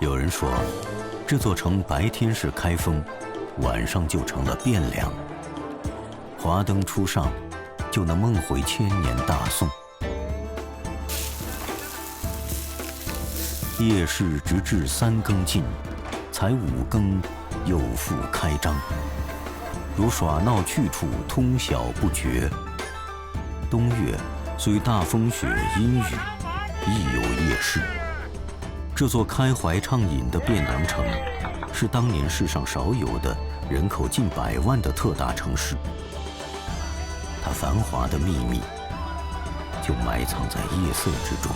有人说，这座城白天是开封，晚上就成了汴梁。华灯初上，就能梦回千年大宋。夜市直至3更尽，才5更又复开张。如耍闹去处，通晓不绝。冬月虽大风雪阴雨，亦有夜市。这座开怀畅饮的汴梁城，是当年世上少有的人口近100万的特大城市。它繁华的秘密，就埋藏在夜色之中。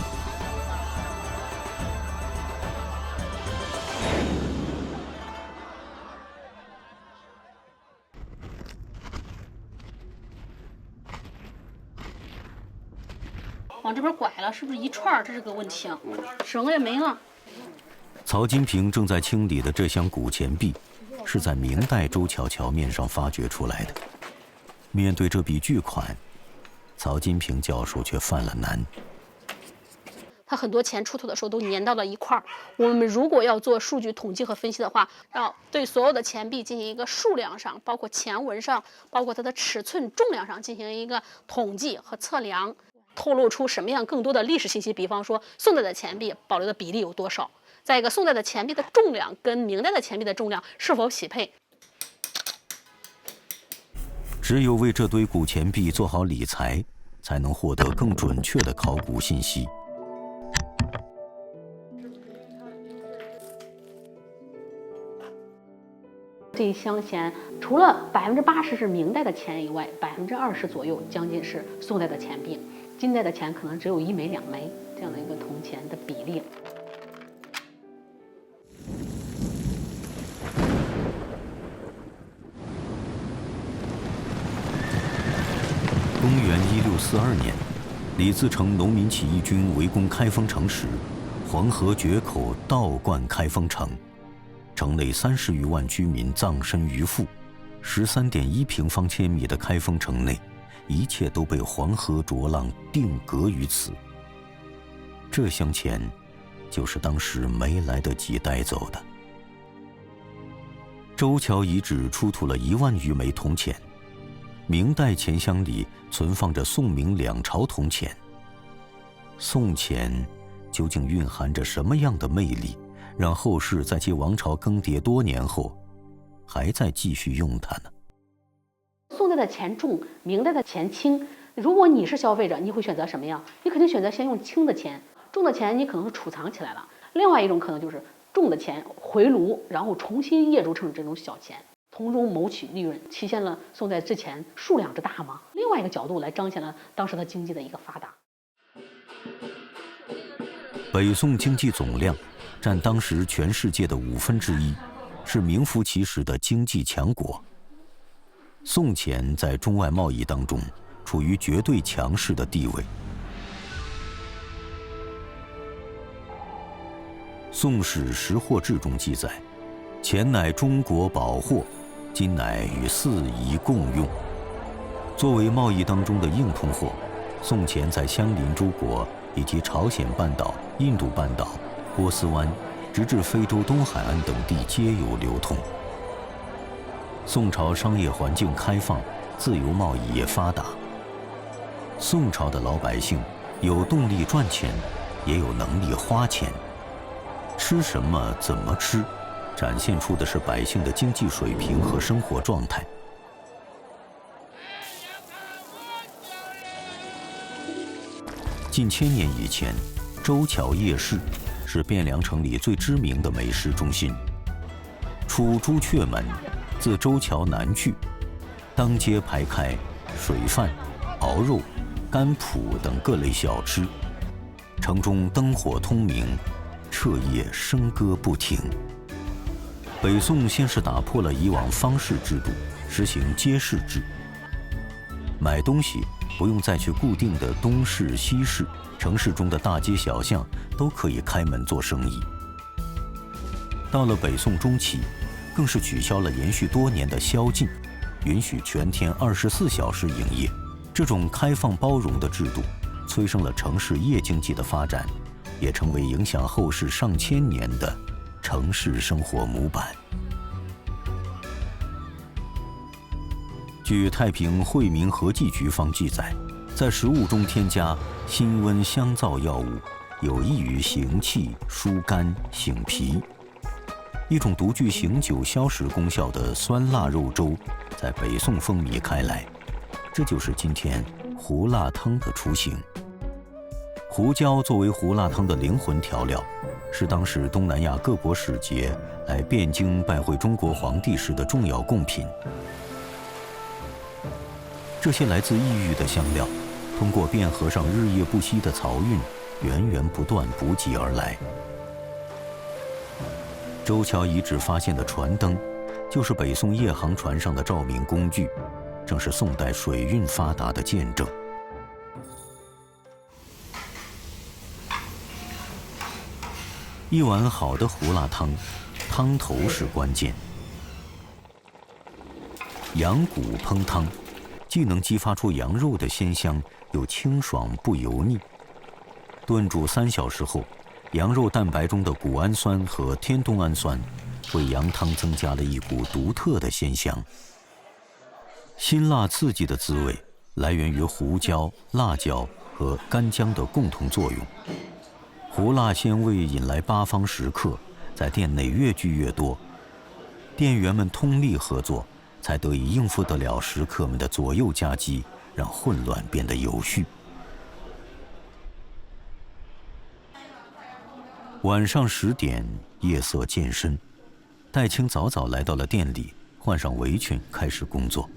往这边拐了，是不是一串？这是个问题，省了也没了。曹金平正在清理的这箱古钱币，是在明代周桥桥面上发掘出来的。面对这笔巨款，曹金平教授却犯了难。他很多钱出土的时候都粘到了一块儿。我们如果要做数据统计和分析的话，要对所有的钱币进行一个数量上，包括钱纹上，包括它的尺寸、重量上进行一个统计和测量，透露出什么样更多的历史信息。比方说，宋代的钱币保留的比例有多少？再一个，宋代的钱币的重量跟明代的钱币的重量是否匹配？只有为这堆古钱币做好理财，才能获得更准确的考古信息。这一箱钱，除了80%是明代的钱以外，20%左右将近是宋代的钱币。近代的钱可能只有1枚、2枚这样的一个铜钱的比例。公元1642年，李自成农民起义军围攻开封城时，黄河决口倒灌开封城，城内30余万居民葬身鱼腹，13.1平方千米的开封城内，一切都被黄河浊浪定格于此。这箱钱，就是当时没来得及带走的。周桥遗址出土了1万余枚铜钱，明代钱箱里存放着宋明2朝铜钱。宋钱究竟蕴含着什么样的魅力，让后世在其王朝更迭多年后，还在继续用它呢？宋代的钱重，明代的钱轻。如果你是消费者，你会选择什么样？你肯定选择先用轻的钱，重的钱你可能是储藏起来了。另外一种可能就是重的钱回炉，然后重新业铸成这种小钱，从中谋取利润，体现了宋代之前数量之大吗？另外一个角度来彰显了当时的经济的一个发达。北宋经济总量占当时全世界的1/5，是名副其实的经济强国。宋钱在中外贸易当中处于绝对强势的地位。《宋史识货志》中记载，钱乃中国宝货，今乃与四夷共用。作为贸易当中的硬通货，宋钱在相邻诸国以及朝鲜半岛、印度半岛、波斯湾，直至非洲东海岸等地皆有流通。宋朝商业环境开放，自由贸易也发达。宋朝的老百姓有动力赚钱，也有能力花钱。吃什么怎么吃，展现出的是百姓的经济水平和生活状态。近1000年以前，周桥夜市是汴梁城里最知名的美食中心。出朱雀门，自周桥南去，当街排开水饭、熬肉、干脯等各类小吃，城中灯火通明，彻夜笙歌不停。北宋先是打破了以往方市制度，实行街市制。买东西不用再去固定的东市西市，城市中的大街小巷都可以开门做生意。到了北宋中期，更是取消了延续多年的宵禁，允许全天24小时营业。这种开放包容的制度，催生了城市夜经济的发展，也成为影响后世上千年的城市生活模板。据太平惠民和剂局方记载，在食物中添加辛温香燥药物，有益于行气、疏肝、醒脾。一种独具醒酒消食功效的酸辣肉粥，在北宋风靡开来，这就是今天胡辣汤的雏形。胡椒作为胡辣汤的灵魂调料，是当时东南亚各国使节来汴京拜会中国皇帝时的重要贡品。这些来自异域的香料，通过汴河上日夜不息的漕运，源源不断补给而来。周桥遗址发现的船灯，就是北宋夜航船上的照明工具，正是宋代水运发达的见证。一碗好的胡辣汤，汤头是关键。羊骨烹汤，既能激发出羊肉的鲜香，又清爽不油腻。炖煮3小时后，羊肉蛋白中的谷氨酸和天冬氨酸为羊汤增加了一股独特的鲜香。辛辣刺激的滋味来源于胡椒、辣椒和干姜的共同作用。胡辣鲜味引来八方食客，在店内越聚越多，店员们通力合作，才得以应付得了食客们的左右夹击，让混乱变得有序。晚上10点，夜色渐深，戴青早早来到了店里，换上围裙开始工作。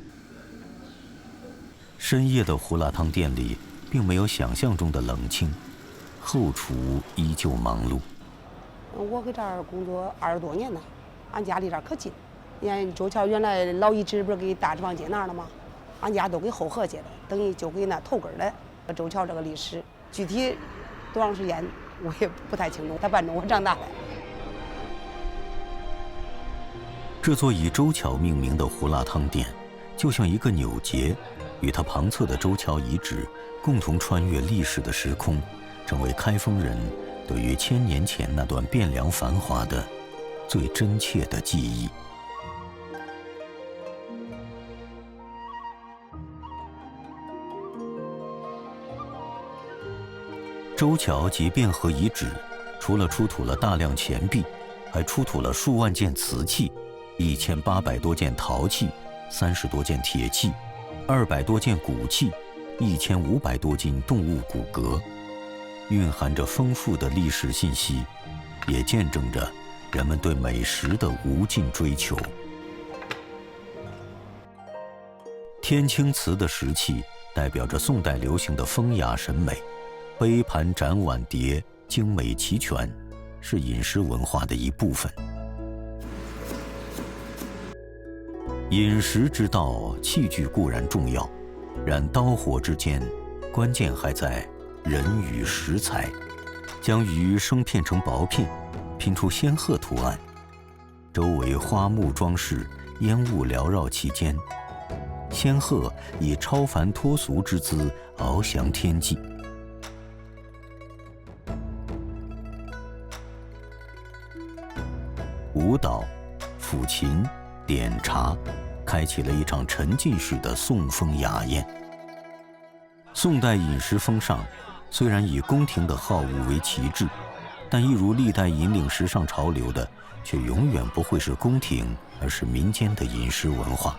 深夜的胡辣汤店里并没有想象中的冷清，后厨依旧忙碌。我搁这儿工作20多年了，俺家离这儿可近。你看周桥原来老遗址不是给大直坊街那儿了吗？俺家都给后河街了，等于就给那头根的周桥这个历史，具体多长时间我也不太清楚。他伴着我长大的。这座以周桥命名的胡辣汤店，就像一个纽结，与它旁侧的周桥遗址共同穿越历史的时空，成为开封人对于1000年前那段汴梁繁华的最真切的记忆。周桥及汴河遗址，除了出土了大量钱币，还出土了数万件瓷器、1800多件陶器、30多件铁器、200多件骨器、1500多斤动物骨骼，蕴含着丰富的历史信息，也见证着人们对美食的无尽追求。天青瓷的石器代表着宋代流行的风雅审美，杯盘盏碗碟精美齐全，是饮食文化的一部分。饮食之道，器具固然重要，然刀火之间，关键还在人与食材。将鱼生片成薄片，拼出仙鹤图案，周围花木装饰，烟雾缭绕其间，仙鹤以超凡脱俗之姿翱翔天际。舞蹈、抚琴、点茶，开启了一场沉浸式的宋风雅宴。宋代饮食风尚虽然以宫廷的好恶为旗帜，但一如历代引领时尚潮流的，却永远不会是宫廷，而是民间的饮食文化。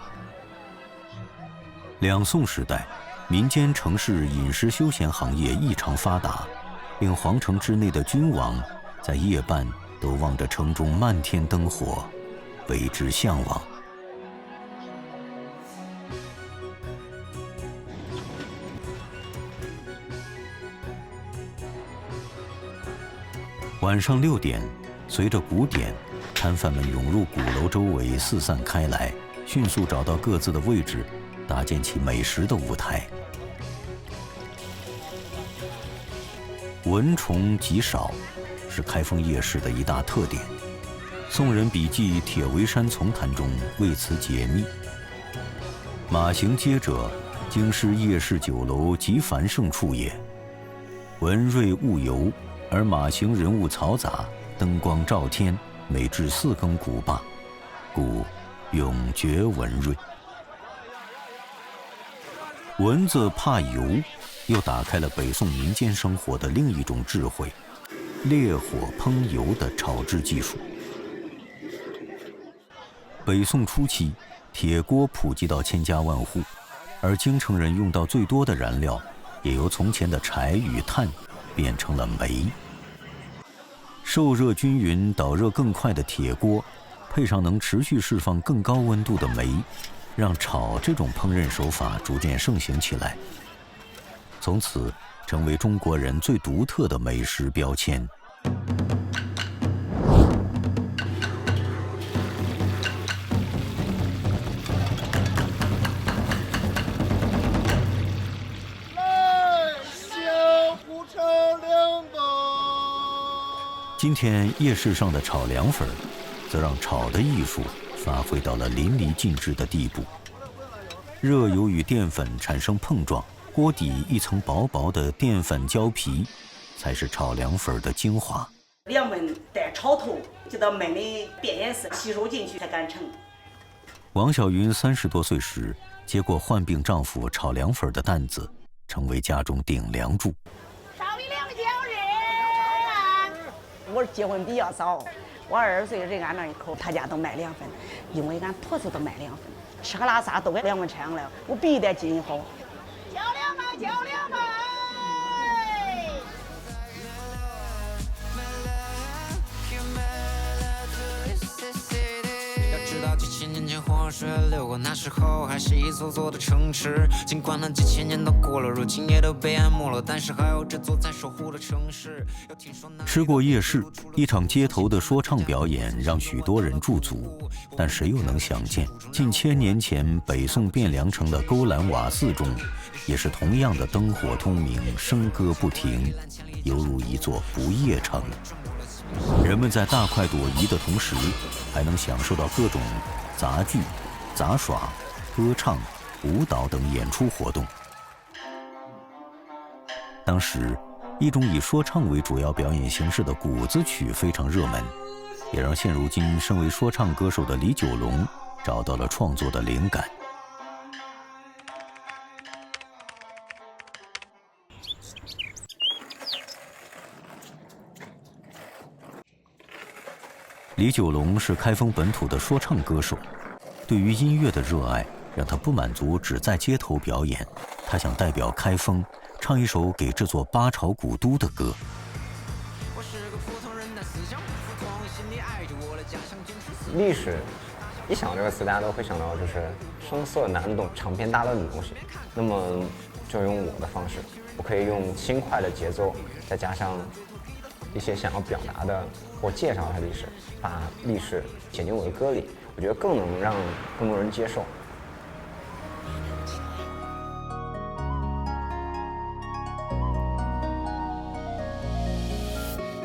两宋时代，民间城市饮食休闲行业异常发达，令皇城之内的君王在夜半都望着城中漫天灯火，为之向往。晚上6点，随着鼓点，摊贩们涌入鼓楼周围四散开来，迅速找到各自的位置，搭建起美食的舞台。蚊虫极少，是开封夜市的一大特点。宋人笔记《铁围山丛谈》中为此解密：马行街者，京师夜市酒楼极繁盛处也。蚊蕤物游，而马行人物嘈杂，灯光照天，每至4更鼓罢，故永绝文瑞。蚊子怕油，又打开了北宋民间生活的另一种智慧——烈火烹油的炒制技术。北宋初期，铁锅普及到千家万户，而京城人用到最多的燃料，也由从前的柴与炭变成了煤。受热均匀、导热更快的铁锅，配上能持续释放更高温度的煤，让炒这种烹饪手法逐渐盛行起来，从此成为中国人最独特的美食标签。今天夜市上的炒凉粉，则让炒的艺术发挥到了淋漓尽致的地步。热油与淀粉产生碰撞，锅底一层薄薄的淀粉胶皮，才是炒凉粉的精华。凉粉待炒透，直到焖的变颜色，吸收进去才敢盛。王小云30多岁时，接过患病丈夫炒凉粉的担子，成为家中顶梁柱。我结婚比较早，我22岁人俺那一口，他家都卖凉粉，因为俺婆子都卖凉粉，吃喝拉撒都给凉粉吃上了，我必须得进一口。叫凉粉，叫凉粉。几千年前河水流过，那时候还是一座座的城池。尽管那几千年都过了，如今也都被淹没了，但是还有这座在守护的城市。吃过夜市，一场街头的说唱表演让许多人驻足，但谁又能想见，近1000年前北宋汴梁城的勾栏瓦寺中，也是同样的灯火通明，笙歌不停，犹如一座不夜城。人们在大快朵颐的同时，还能享受到各种杂剧、杂耍、歌唱、舞蹈等演出活动。当时，一种以说唱为主要表演形式的鼓子曲非常热门，也让现如今身为说唱歌手的李九龙找到了创作的灵感。李九龙是开封本土的说唱歌手，对于音乐的热爱让他不满足只在街头表演，他想代表开封唱一首给这座八朝古都的歌。历史，一想这个词，大家都会想到就是声色难懂、长篇大论的东西。那么就用我的方式，我可以用轻快的节奏，再加上一些想要表达的或介绍它的历史，把历史写进我的歌里，我觉得更能让更多人接受。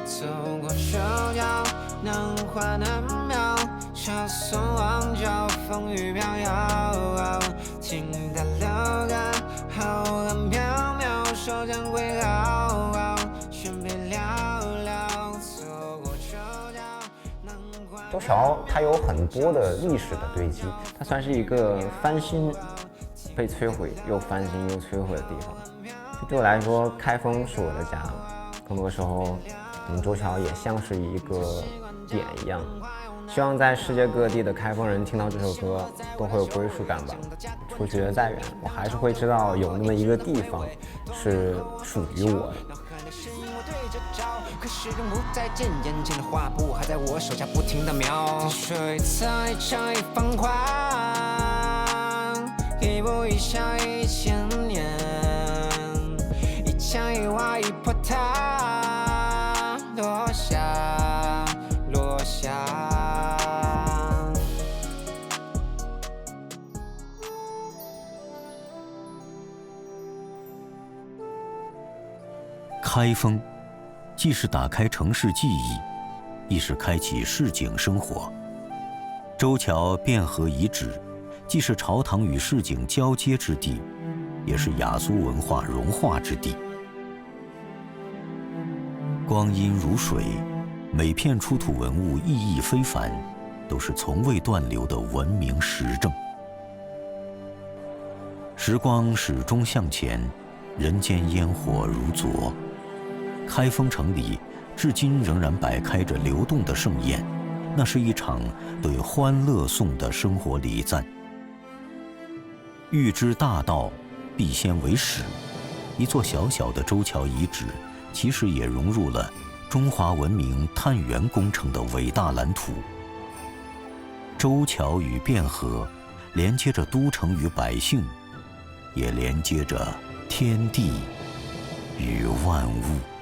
走过秋鸟，能花难苗，笑送望角，风雨飘摇，听得流感，好感飘渺，手将归号，悬飞寥寥，走过秋鸟。周桥它有很多的历史的堆积，它算是一个翻新、被摧毁又翻新又摧毁的地方。对我来说，开封是我的家，更多时候，周桥也像是一个点一样。希望在世界各地的开封人听到这首歌都会有归属感吧。出去的再远，我还是会知道有那么一个地方是属于我的。可是人不再见，眼前的画布还在我手下不停地描。这一次一场一繁华，一步一笑1000年，一墙一瓦一破塌，落下落下。开封既是打开城市记忆，亦是开启市井生活。周桥汴河遗址，既是朝堂与市井交接之地，也是雅俗文化融化之地。光阴如水，每片出土文物意义非凡，都是从未断流的文明实证。时光始终向前，人间烟火如昨。开封城里至今仍然摆开着流动的盛宴，那是一场对欢乐颂的生活礼赞。欲知大道，必先为始。一座小小的周桥遗址，其实也融入了中华文明探源工程的伟大蓝图。周桥与汴河，连接着都城与百姓，也连接着天地与万物。